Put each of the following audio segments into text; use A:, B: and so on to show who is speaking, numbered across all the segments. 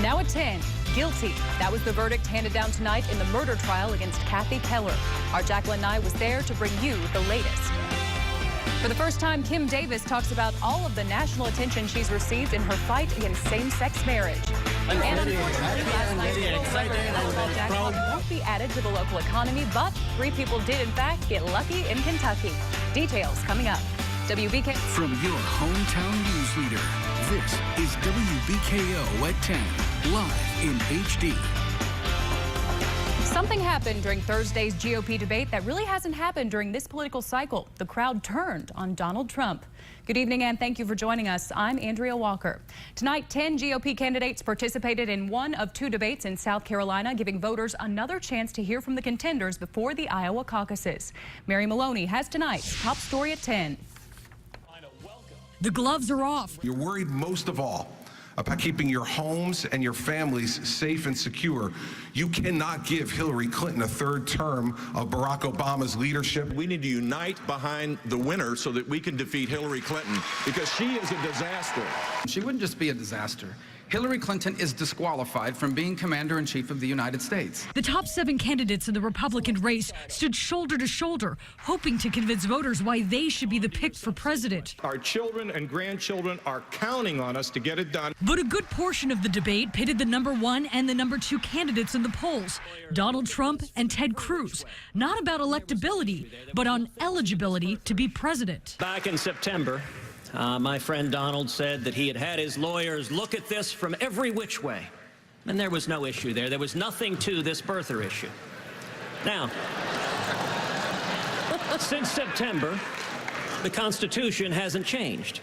A: Now at 10, guilty. That was the verdict handed down tonight in the murder trial against Kathy Keller. Our Jacqueline Nye was there to bring you the latest. For the first time, Kim Davis talks about all of the national attention she's received in her fight against same-sex marriage. And unfortunately, last night's volleyball jackpot won't be added to the local economy, but 3 people did, in fact, get lucky in Kentucky. Details coming up. WBKO.
B: From your hometown news leader, this is WBKO at 10, live in HD.
A: Something happened during Thursday's GOP debate that really hasn't happened during this political cycle. The crowd turned on Donald Trump. Good evening and thank you for joining us. I'm Andrea Walker. Tonight, 10 GOP candidates participated in one of 2 debates in South Carolina, giving voters another chance to hear from the contenders before the Iowa caucuses. Mary Maloney has tonight's top story at 10.
C: The gloves are off.
D: You're worried most of all about keeping your homes and your families safe and secure. You cannot give Hillary Clinton a 3rd term of Barack Obama's leadership.
E: We need to unite behind the winner so that we can defeat Hillary Clinton, because she is a disaster.
F: She wouldn't just be a disaster. Hillary Clinton is disqualified from being Commander-in-Chief of the United States.
C: The top 7 candidates in the Republican race stood shoulder to shoulder, hoping to convince voters why they should be the pick for president.
E: Our children and grandchildren are counting on us to get it done.
C: But a good portion of the debate pitted the number 1 and the number 2 candidates in the polls, Donald Trump and Ted Cruz, not about electability, but on eligibility to be president.
G: Back in September, my friend Donald said that he had had his lawyers look at this from every which way, and there was no issue there. There was nothing to this birther issue. Now, since September, the Constitution hasn't changed.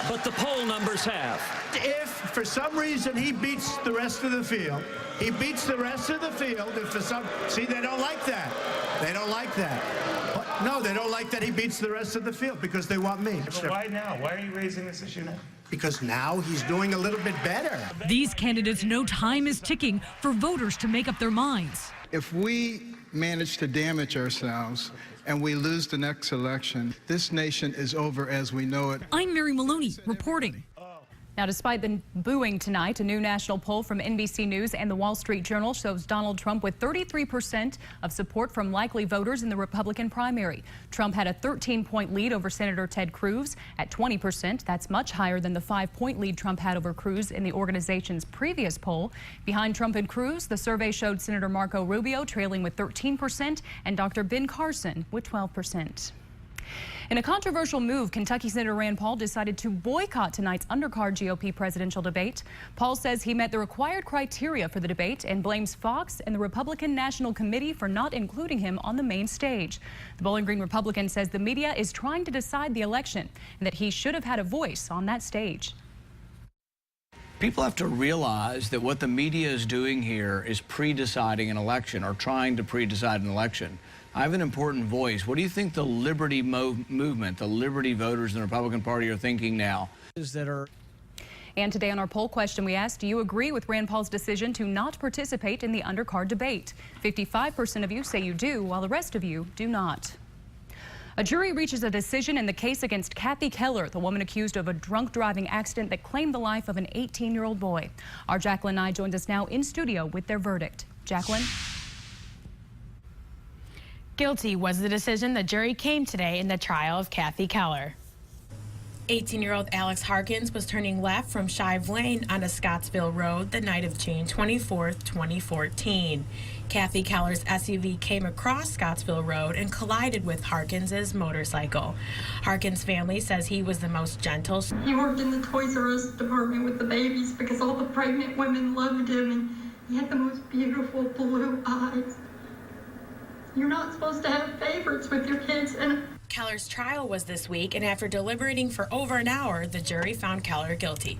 G: But the poll numbers have.
H: If for some reason he beats the rest of the field, if for some, see, they don't like that. They don't like that. No, they don't like that he beats the rest of the field because they want me.
I: But why now? Why are you raising this issue now?
H: Because now he's doing a little bit better.
C: These candidates know time is ticking for voters to make up their minds.
J: If we manage to damage ourselves and we lose the next election, this nation is over as we know it.
C: I'm Mary Maloney reporting.
A: Now, despite the booing tonight, a new national poll from NBC News and the Wall Street Journal shows Donald Trump with 33% of support from likely voters in the Republican primary. Trump had a 13-point lead over Senator Ted Cruz at 20%. That's much higher than the 5-point lead Trump had over Cruz in the organization's previous poll. Behind Trump and Cruz, the survey showed Senator Marco Rubio trailing with 13% and Dr. Ben Carson with 12%. In a controversial move, Kentucky Senator Rand Paul decided to boycott tonight's undercard GOP presidential debate. Paul says he met the required criteria for the debate and blames Fox and the Republican National Committee for not including him on the main stage. The Bowling Green Republican says the media is trying to decide the election and that he should have had a voice on that stage.
K: People have to realize that what the media is doing here is pre-deciding an election or trying to pre-decide an election. I have an important voice. What do you think the liberty movement, the liberty voters in the Republican Party are thinking now?
A: And today on our poll question, we asked, do you agree with Rand Paul's decision to not participate in the undercard debate? 55% of you say you do, while the rest of you do not. A jury reaches a decision in the case against Kathy Keller, the woman accused of a drunk driving accident that claimed the life of an 18-year-old boy. Our Jacqueline Nye joins us now in studio with their verdict. Jacqueline?
L: Guilty was the decision the jury came today in the trial of Kathy Keller. 18-year-old Alex Harkins was turning left from Shive Lane onto Scottsville Road the night of June 24, 2014. Kathy Keller's SUV came across Scottsville Road and collided with Harkins's motorcycle. Harkins' family says he was the most gentle.
M: He worked in the Toys R Us department with the babies because all the pregnant women loved him, and he had the most beautiful blue eyes. You're not supposed to have favorites with your kids. And
L: Keller's trial was this week, and after deliberating for over an hour, the jury found Keller guilty.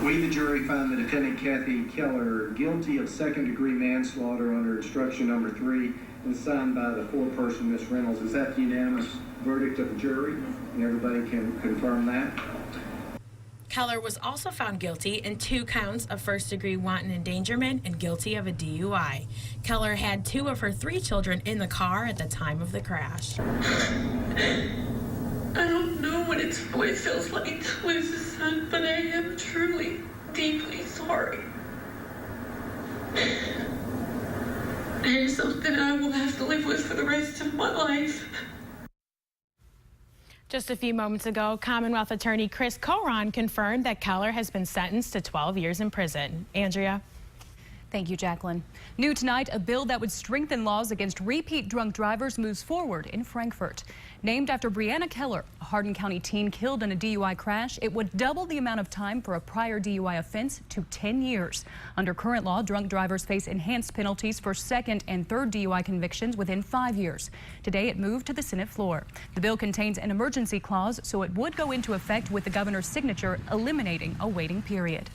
N: We, the jury, found the defendant Kathy Keller guilty of second-degree manslaughter under instruction number 3 and signed by the foreperson, Ms. Reynolds. Is that the unanimous verdict of the jury? And everybody can confirm that?
L: Keller was also found guilty in 2 counts of first-degree wanton endangerment and guilty of a DUI. Keller had 2 of her 3 children in the car at the time of the crash.
M: I don't know what it feels like to lose a son, but I have deeply sorry. It is something I will have to live with for the rest of my life.
L: Just a few moments ago, Commonwealth Attorney Chris Coron confirmed that Keller has been sentenced to 12 years in prison. Andrea?
A: Thank you, Jacqueline. New tonight, a bill that would strengthen laws against repeat drunk drivers moves forward in Frankfort. Named after Breonna Keller, a Hardin County teen killed in a DUI crash, it would double the amount of time for a prior DUI offense to 10 years. Under current law, drunk drivers face enhanced penalties for second and third DUI convictions within 5 years. Today, it moved to the Senate floor. The bill contains an emergency clause, so it would go into effect with the governor's signature, eliminating a waiting period.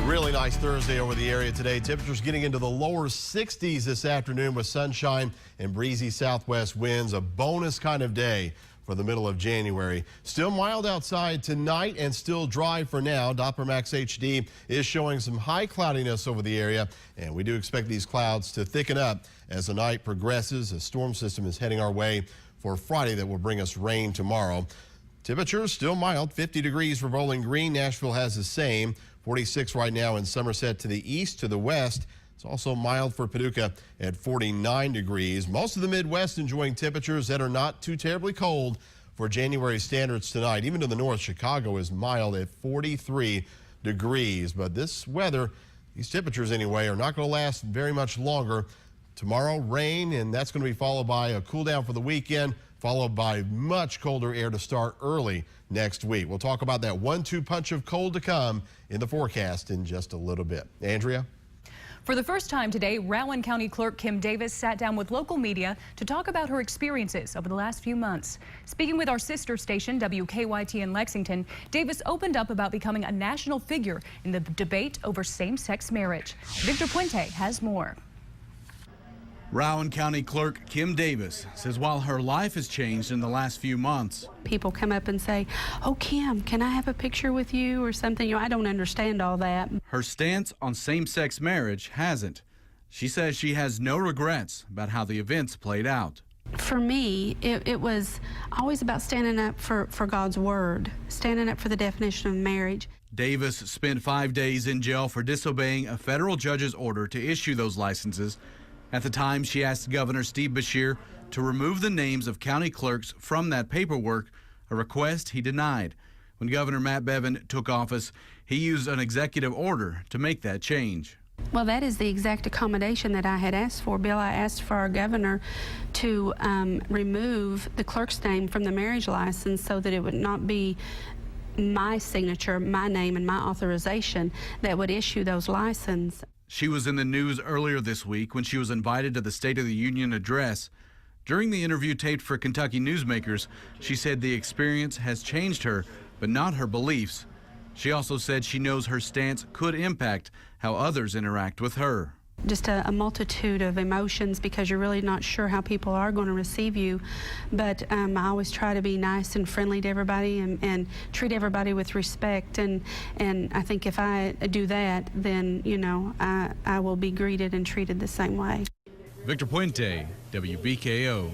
O: Really nice Thursday over the area today. Temperatures getting into the lower 60s this afternoon with sunshine and breezy southwest winds. A bonus kind of day for the middle of January. Still mild outside tonight and still dry for now. Doppler Max HD is showing some high cloudiness over the area, and we do expect these clouds to thicken up as the night progresses. A storm system is heading our way for Friday that will bring us rain tomorrow. Temperatures still mild, 50 degrees for Bowling Green. Nashville has the same. 46 right now in Somerset to the east. To the west, it's also mild for Paducah at 49 degrees. Most of the Midwest enjoying temperatures that are not too terribly cold for January standards tonight. Even to the north, Chicago is mild at 43 degrees. But this weather, these temperatures anyway, are not going to last very much longer. Tomorrow, rain, and that's going to be followed by a cool down for the weekend, followed by much colder air to start early next week. We'll talk about that 1-2 punch of cold to come in the forecast in just a little bit. Andrea?
A: For the first time today, Rowan County Clerk Kim Davis sat down with local media to talk about her experiences over the last few months. Speaking with our sister station, WKYT in Lexington, Davis opened up about becoming a national figure in the debate over same-sex marriage. Victor Puente has more.
P: Rowan County Clerk Kim Davis says while her life has changed in the last few months,
Q: people come up and say, "Oh, Kim, can I have a picture with you?" or something. I don't understand all that.
P: Her stance on same-sex marriage hasn't. She says she has no regrets about how the events played out.
Q: For me, it was always about standing up for God's word, standing up for the definition of marriage.
P: Davis spent 5 days in jail for disobeying a federal judge's order to issue those licenses. At the time, she asked Governor Steve Beshear to remove the names of county clerks from that paperwork, a request he denied. When Governor Matt Bevin took office, he used an executive order to make that change.
Q: Well, that is the exact accommodation that I had asked for, Bill. I asked for our governor to remove the clerk's name from the marriage license so that it would not be my signature, my name, and my authorization that would issue those licenses.
P: She was in the news earlier this week when she was invited to the State of the Union address. During the interview taped for Kentucky newsmakers, she said the experience has changed her, but not her beliefs. She also said she knows her stance could impact how others interact with her.
Q: Just a multitude of emotions because you're really not sure how people are going to receive you. But I always try to be nice and friendly to everybody and treat everybody with respect. And I think if I do that, then, I will be greeted and treated the same way.
P: Victor Puente, WBKO.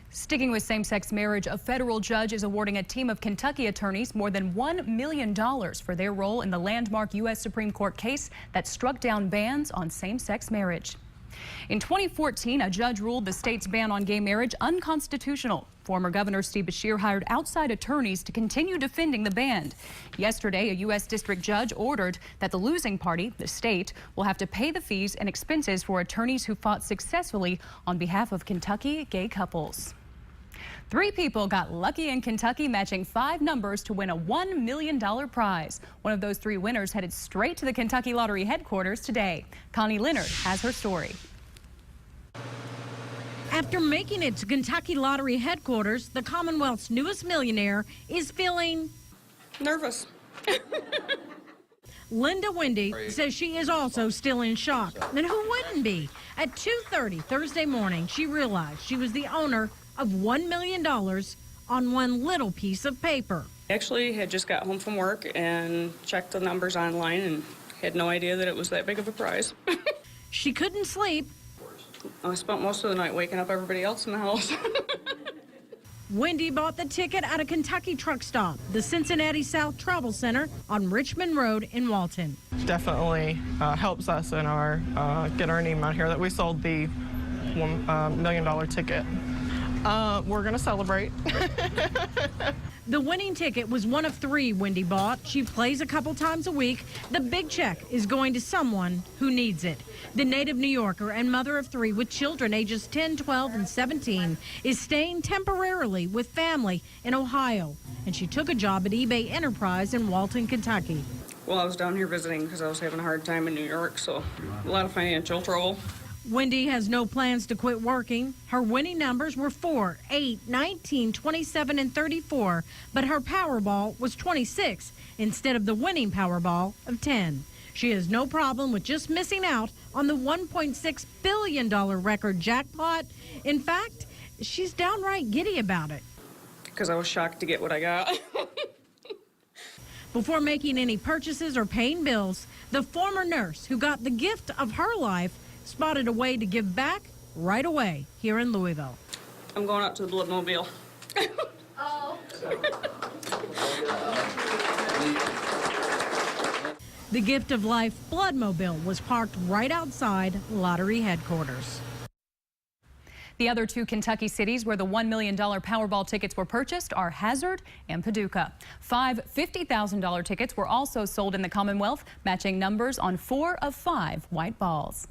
A: Sticking with same-sex marriage, a federal judge is awarding a team of Kentucky attorneys more than $1 million for their role in the landmark U.S. Supreme Court case that struck down bans on same-sex marriage. In 2014, a judge ruled the state's ban on gay marriage unconstitutional. Former Governor Steve Beshear hired outside attorneys to continue defending the ban. Yesterday, a U.S. district judge ordered that the losing party, the state, will have to pay the fees and expenses for attorneys who fought successfully on behalf of Kentucky gay couples. 3 people got lucky in Kentucky, matching 5 numbers to win a $1 million prize. One of those 3 winners headed straight to the Kentucky Lottery headquarters today. Connie Leonard has her story.
C: After making it to Kentucky Lottery headquarters, the Commonwealth's newest millionaire is feeling
M: nervous.
C: Linda Wendy says she is also still in shock. And who wouldn't be? At 2:30 Thursday morning, she realized she was the owner of $1 million on one little piece of paper.
R: Actually had just got home from work and checked the numbers online and had no idea that it was that big of a prize.
C: She couldn't sleep.
R: I spent most of the night waking up everybody else in the house.
C: Wendy bought the ticket at a Kentucky truck stop, the Cincinnati South Travel Center on Richmond Road in Walton.
S: Definitely helps us in our get our name out here that we sold the $1 million ticket. We're going to celebrate.
C: The winning ticket was one of 3 Wendy bought. She plays a couple times a week. The big check is going to someone who needs it. The native New Yorker and mother of 3 with children ages 10, 12, and 17 is staying temporarily with family in Ohio. And she took a job at eBay Enterprise in Walton, Kentucky.
R: Well, I was down here visiting because I was having a hard time in New York, so a lot of financial trouble.
C: Wendy has no plans to quit working. Her winning numbers were 4, 8, 19, 27, and 34, but her Powerball was 26 instead of the winning Powerball of 10. She has no problem with just missing out on the $1.6 billion record jackpot. In fact, she's downright giddy about it.
R: Because I was shocked to get what I got.
C: Before making any purchases or paying bills, the former nurse who got the gift of her life spotted a way to give back right away here in Louisville.
R: I'm going out to the Bloodmobile.
C: Oh. The Gift of Life Bloodmobile was parked right outside lottery headquarters.
A: The other 2 Kentucky cities where the $1 million Powerball tickets were purchased are Hazard and Paducah. 5 $50,000 tickets were also sold in the Commonwealth, matching numbers on 4 of 5 white balls.